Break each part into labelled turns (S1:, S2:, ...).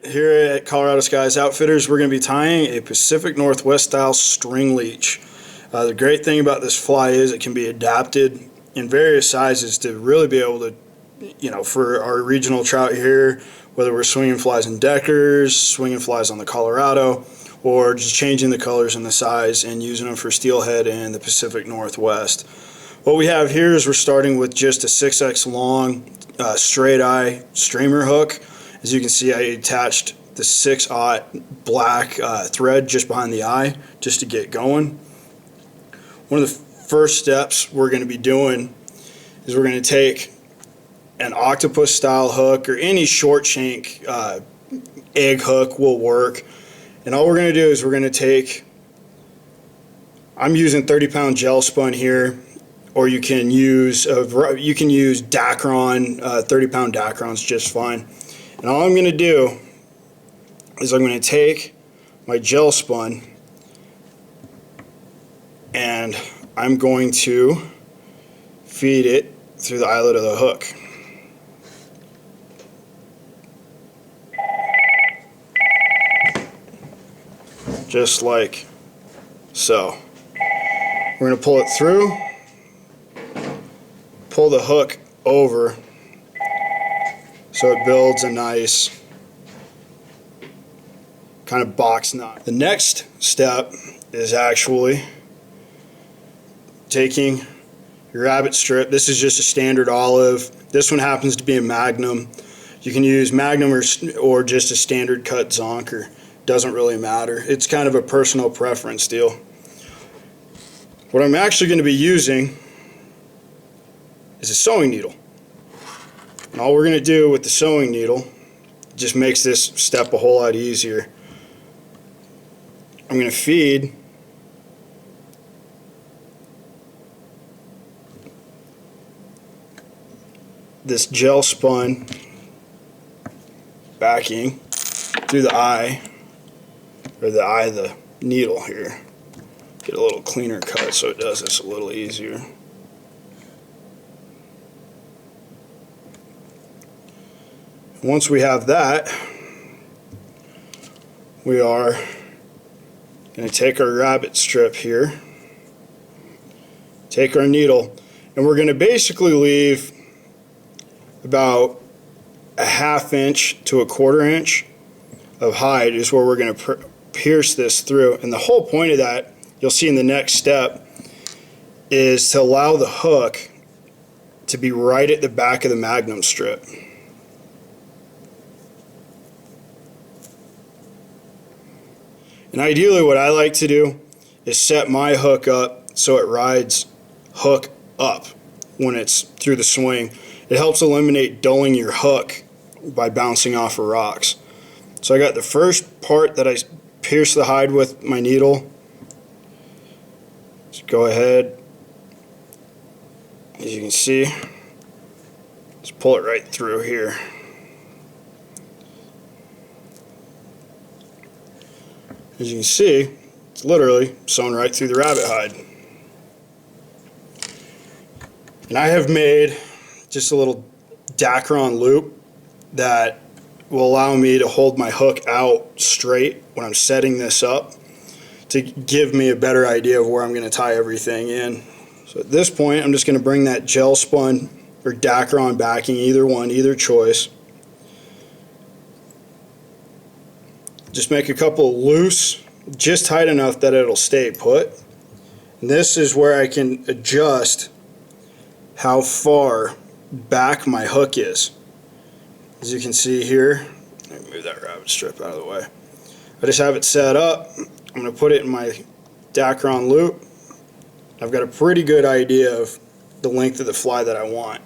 S1: Here at Colorado Skies Outfitters, we're going to be tying a Pacific Northwest style string leech. The great thing about this fly is it can be adapted in various sizes to really be able to, for our regional trout here, whether we're swinging flies in Deckers, swinging flies on the Colorado, or just changing the colors and the size and using them for steelhead in the Pacific Northwest. What we have here is we're starting with just a 6X long straight eye streamer hook. As you can see, I attached the 6/0 black thread just behind the eye just to get going. One of the first steps we're going to be doing is we're going to take an octopus style hook, or any short shank egg hook will work. And all we're going to do is we're going to take, I'm using 30-pound gel spun here, or you can use Dacron, 30-pound Dacron's just fine. And all I'm going to do is I'm going to take my gel spun and I'm going to feed it through the eyelet of the hook. Just like so. We're going to pull it through, pull the hook over so it builds a nice kind of box knot. The next step is actually taking your rabbit strip. This is just a standard olive. This one happens to be a Magnum. You can use Magnum or just a standard cut Zonker. Doesn't really matter. It's kind of a personal preference deal. What I'm actually going to be using is a sewing needle. And all we're going to do with the sewing needle just makes this step a whole lot easier. I'm going to feed this gel spun backing through the eye, or the eye of the needle here. Get a little cleaner cut so it does this a little easier. Once we have that, we are going to take our rabbit strip here, take our needle, and we're going to basically leave about a 1/2 inch to a 1/4 inch of hide is where we're going to pierce this through. And the whole point of that, you'll see in the next step, is to allow the hook to be right at the back of the Magnum strip. And ideally what I like to do is set my hook up so it rides hook up when it's through the swing. It helps eliminate dulling your hook by bouncing off of rocks. So I got the first part that I pierce the hide with my needle. Just go ahead, as you can see, just pull it right through here. As you can see, it's literally sewn right through the rabbit hide. And I have made just a little Dacron loop that will allow me to hold my hook out straight when I'm setting this up to give me a better idea of where I'm going to tie everything in. So at this point, I'm just going to bring that gel spun or Dacron backing, either one, either choice. Just make a couple loose, just tight enough that it'll stay put. And this is where I can adjust how far back my hook is. As you can see here, let me move that rabbit strip out of the way. I just have it set up. I'm going to put it in my Dacron loop. I've got a pretty good idea of the length of the fly that I want.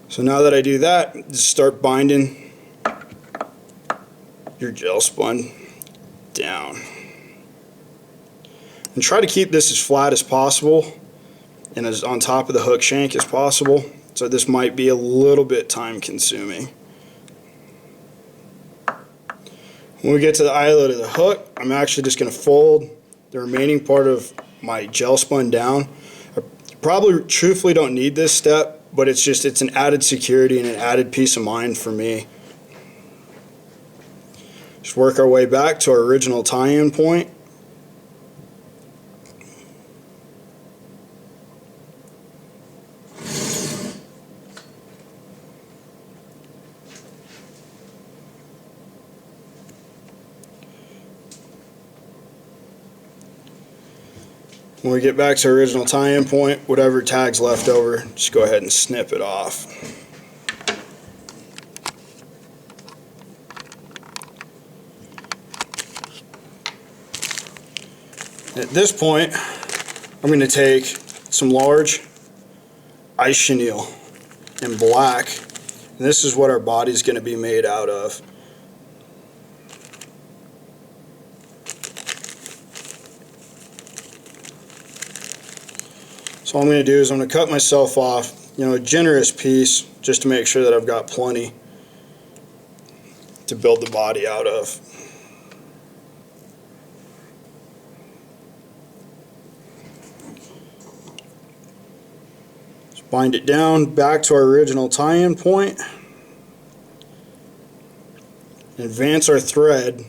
S1: So now that I do that, just start binding your gel spun down. And try to keep this as flat as possible and as on top of the hook shank as possible. So this might be a little bit time consuming. When we get to the eyelet of the hook, I'm actually just going to fold the remaining part of my gel spun down. I probably truthfully don't need this step, but it's an added security and an added peace of mind for me. Just work our way back to our original tie-in point. When we get back to our original tie-in point, whatever tag's left over, just go ahead and snip it off. At this point, I'm going to take some large ice chenille in black, and this is what our body's going to be made out of. So all I'm going to do is I'm going to cut myself off, a generous piece, just to make sure that I've got plenty to build the body out of. Just bind it down back to our original tie-in point. And advance our thread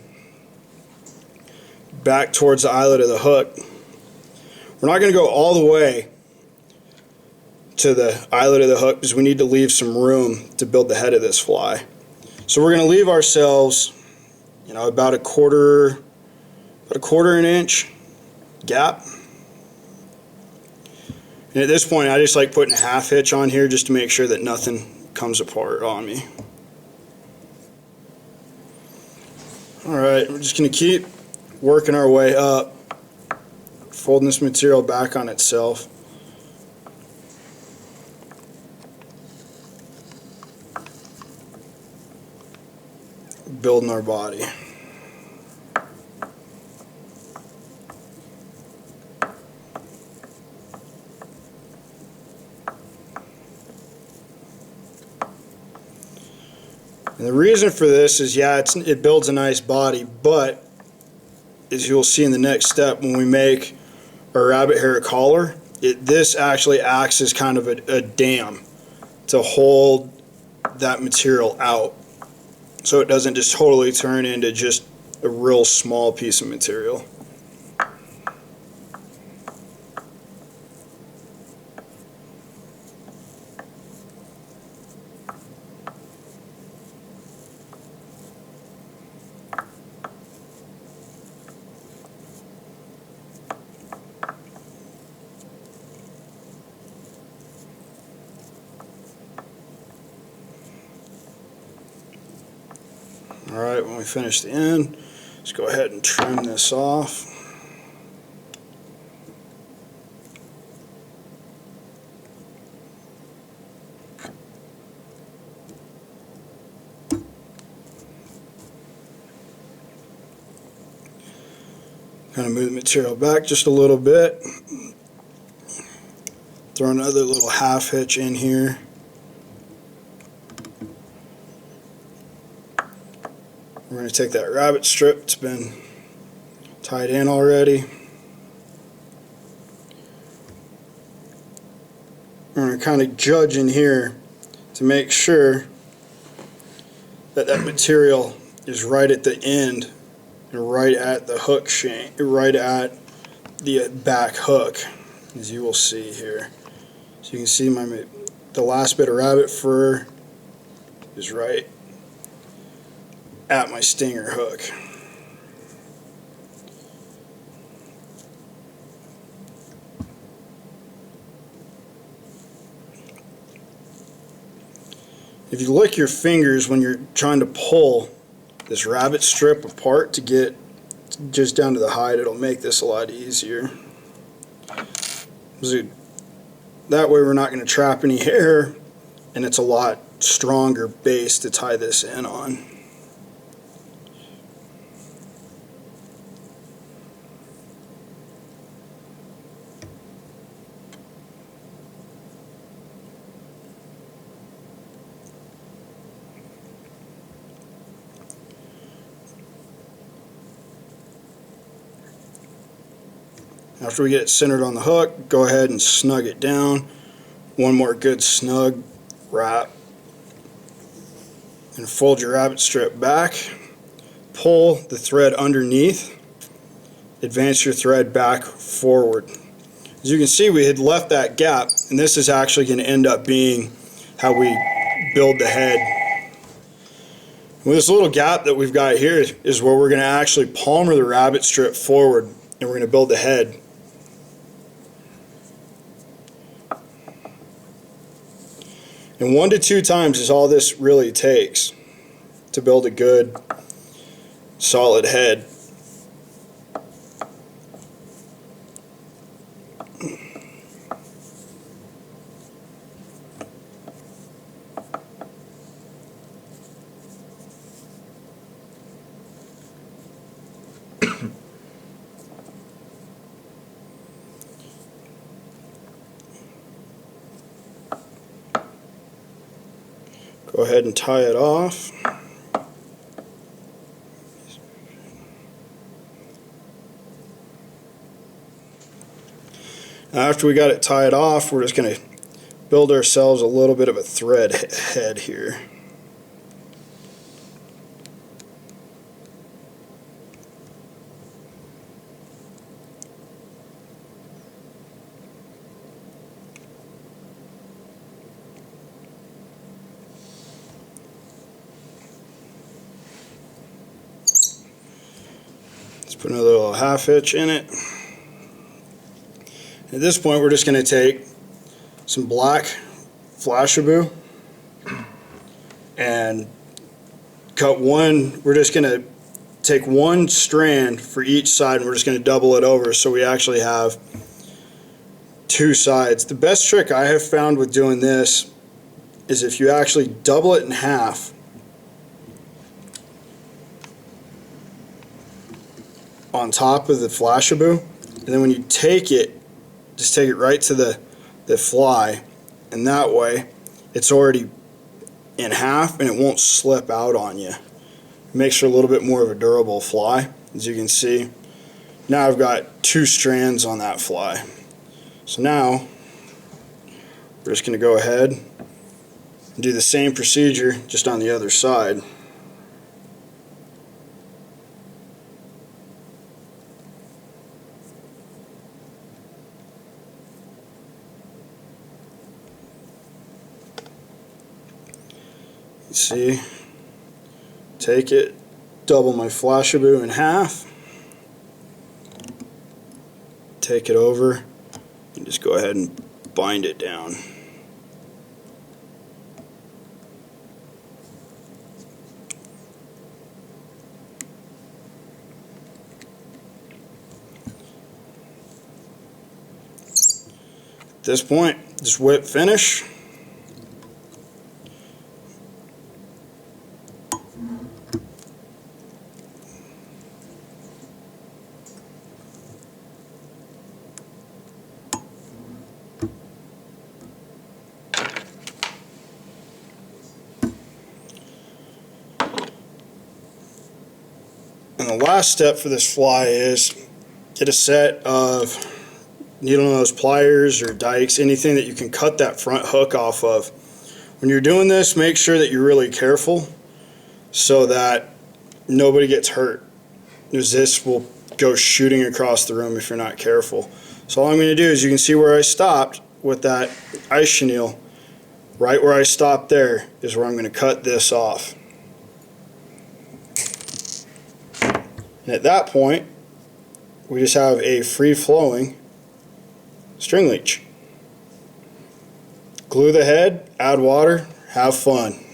S1: back towards the eyelet of the hook. We're not going to go all the way to the eyelet of the hook because we need to leave some room to build the head of this fly. So we're going to leave ourselves, about a quarter an inch gap. And at this point, I just like putting a half hitch on here just to make sure that nothing comes apart on me. Alright, we're just going to keep working our way up, folding this material back on itself. Building our body. And the reason for this is, it builds a nice body, but as you'll see in the next step, when we make our rabbit hair collar, this actually acts as kind of a dam to hold that material out, so it doesn't just totally turn into just a real small piece of material. Alright, when we finish the end, let's go ahead and trim this off. Kind of move the material back just a little bit. Throw another little half hitch in here. We're going to take that rabbit strip that's been tied in already. We're going to kind of judge in here to make sure that that material is right at the end and right at the hook shank, right at the back hook, as you will see here. So you can see the last bit of rabbit fur is right at my stinger hook. If you lick your fingers when you're trying to pull this rabbit strip apart to get just down to the hide, it'll make this a lot easier. That way we're not going to trap any hair, and it's a lot stronger base to tie this in on. After we get it centered on the hook, go ahead and snug it down. One more good snug wrap. And fold your rabbit strip back. pull the thread underneath, advance your thread back forward. As you can see, we had left that gap, and this is actually going to end up being how we build the head. With this little gap that we've got here is where we're going to actually palmer the rabbit strip forward, and we're going to build the head. And 1 to 2 times is all this really takes to build a good solid head. Go ahead and tie it off. After we got it tied off, we're just going to build ourselves a little bit of a thread head here. Let's put another little half hitch in it. At this point, we're just going to take some black Flashabou and cut one. We're just going to take one strand for each side, and we're just going to double it over so we actually have 2 sides. The best trick I have found with doing this is if you actually double it in half on top of the Flashabou, and then when you take it, just take it right to the fly, and that way it's already in half and it won't slip out on you. It makes for a little bit more of a durable fly. As you can see, now I've got 2 strands on that fly. So now we're just going to go ahead and do the same procedure just on the other side. See, take it, double my Flashabou in half, take it over, and just go ahead and bind it down. At this point, just whip finish. And the last step for this fly is get a set of needle nose pliers or dikes, anything that you can cut that front hook off of. When you're doing this, make sure that you're really careful so that nobody gets hurt, because this will go shooting across the room if you're not careful. So all I'm going to do is, you can see where I stopped with that ice chenille. Right where I stopped there is where I'm going to cut this off. And at that point, we just have a free-flowing string leech. Glue the head, add water, have fun.